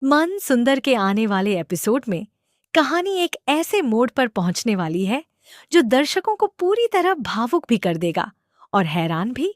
मन सुंदर के आने वाले एपिसोड में कहानी एक ऐसे मोड़ पर पहुंचने वाली है जो दर्शकों को पूरी तरह भावुक भी कर देगा और हैरान भी।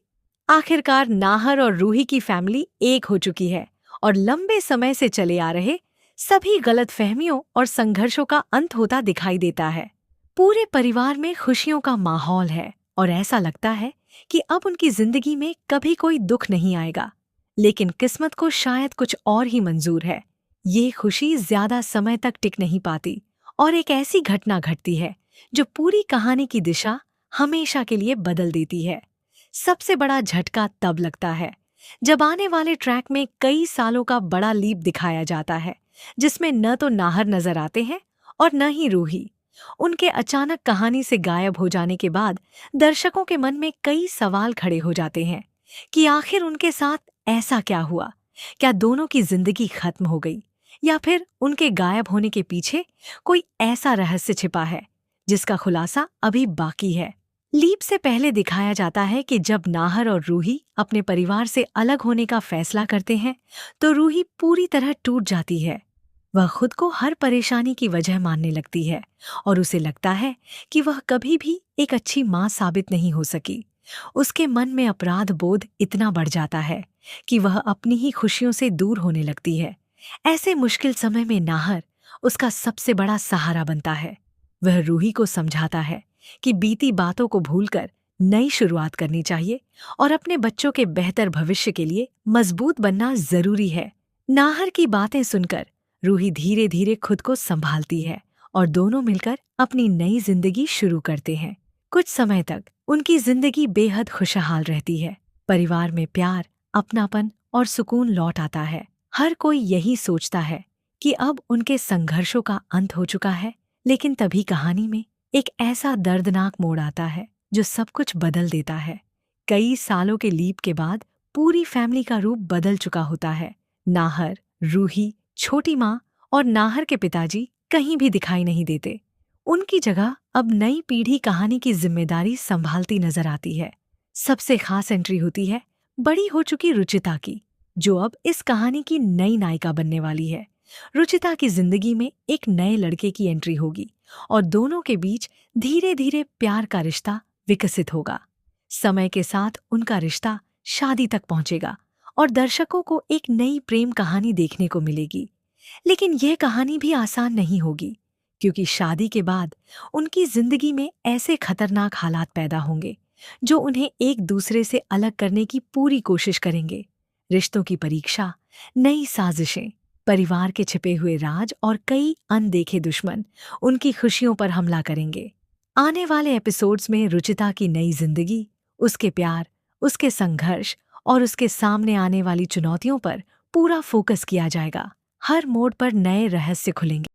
आखिरकार नाहर और रूही की फैमिली एक हो चुकी है और लंबे समय से चले आ रहे सभी गलतफहमियों और संघर्षों का अंत होता दिखाई देता है। पूरे परिवार में खुशियों का माहौल है और ऐसा लगता है कि अब उनकी जिंदगी में कभी कोई दुख नहीं आएगा। लेकिन किस्मत को शायद कुछ और ही मंजूर है। ये खुशी ज्यादा समय तक टिक नहीं पाती और एक ऐसी घटना घटती है जो पूरी कहानी की दिशा हमेशा के लिए बदल देती है। सबसे बड़ा झटका तब लगता है जब आने वाले ट्रैक में कई सालों का बड़ा लीप दिखाया जाता है, जिसमें न तो नाहर नजर आते हैं और न ही रूही। उनके अचानक कहानी से गायब हो जाने के बाद दर्शकों के मन में कई सवाल खड़े हो जाते हैं कि आखिर उनके साथ ऐसा क्या हुआ। क्या दोनों की जिंदगी खत्म हो गई या फिर उनके गायब होने के पीछे कोई ऐसा रहस्य छिपा है जिसका खुलासा अभी बाकी है। लीप से पहले दिखाया जाता है कि जब नाहर और रूही अपने परिवार से अलग होने का फैसला करते हैं तो रूही पूरी तरह टूट जाती है। वह खुद को हर परेशानी की वजह मानने लगती है और उसे लगता है कि वह कभी भी एक अच्छी मां साबित नहीं हो सकी। उसके मन में अपराध बोध इतना बढ़ जाता है कि वह अपनी ही खुशियों से दूर होने लगती है। ऐसे मुश्किल समय में नाहर उसका सबसे बड़ा सहारा बनता है। वह रूही को समझाता है कि बीती बातों को भूलकर नई शुरुआत करनी चाहिए और अपने बच्चों के बेहतर भविष्य के लिए मजबूत बनना जरूरी है। नाहर की बातें सुनकर रूही धीरे धीरे खुद को संभालती है और दोनों मिलकर अपनी नई जिंदगी शुरू करते हैं। कुछ समय तक उनकी जिंदगी बेहद खुशहाल रहती है। परिवार में प्यार, अपनापन और सुकून लौट आता है। हर कोई यही सोचता है कि अब उनके संघर्षों का अंत हो चुका है। लेकिन तभी कहानी में एक ऐसा दर्दनाक मोड़ आता है जो सब कुछ बदल देता है। कई सालों के लीप के बाद पूरी फैमिली का रूप बदल चुका होता है। नाहर, रूही, छोटी माँ और नाहर के पिताजी कहीं भी दिखाई नहीं देते। उनकी जगह अब नई पीढ़ी कहानी की जिम्मेदारी संभालती नजर आती है। सबसे खास एंट्री होती है बड़ी हो चुकी रुचिता की, जो अब इस कहानी की नई नायिका बनने वाली है। रुचिता की जिंदगी में एक नए लड़के की एंट्री होगी और दोनों के बीच धीरे धीरे प्यार का रिश्ता विकसित होगा। समय के साथ उनका रिश्ता शादी तक पहुंचेगा और दर्शकों को एक नई प्रेम कहानी देखने को मिलेगी। लेकिन यह कहानी भी आसान नहीं होगी, क्योंकि शादी के बाद उनकी जिंदगी में ऐसे खतरनाक हालात पैदा होंगे जो उन्हें एक दूसरे से अलग करने की पूरी कोशिश करेंगे। रिश्तों की परीक्षा, नई साजिशें, परिवार के छिपे हुए राज और कई अनदेखे दुश्मन उनकी खुशियों पर हमला करेंगे। आने वाले एपिसोड्स में रुचिता की नई जिंदगी, उसके प्यार, उसके संघर्ष और उसके सामने आने वाली चुनौतियों पर पूरा फोकस किया जाएगा। हर मोड़ पर नए रहस्य खुलेंगे।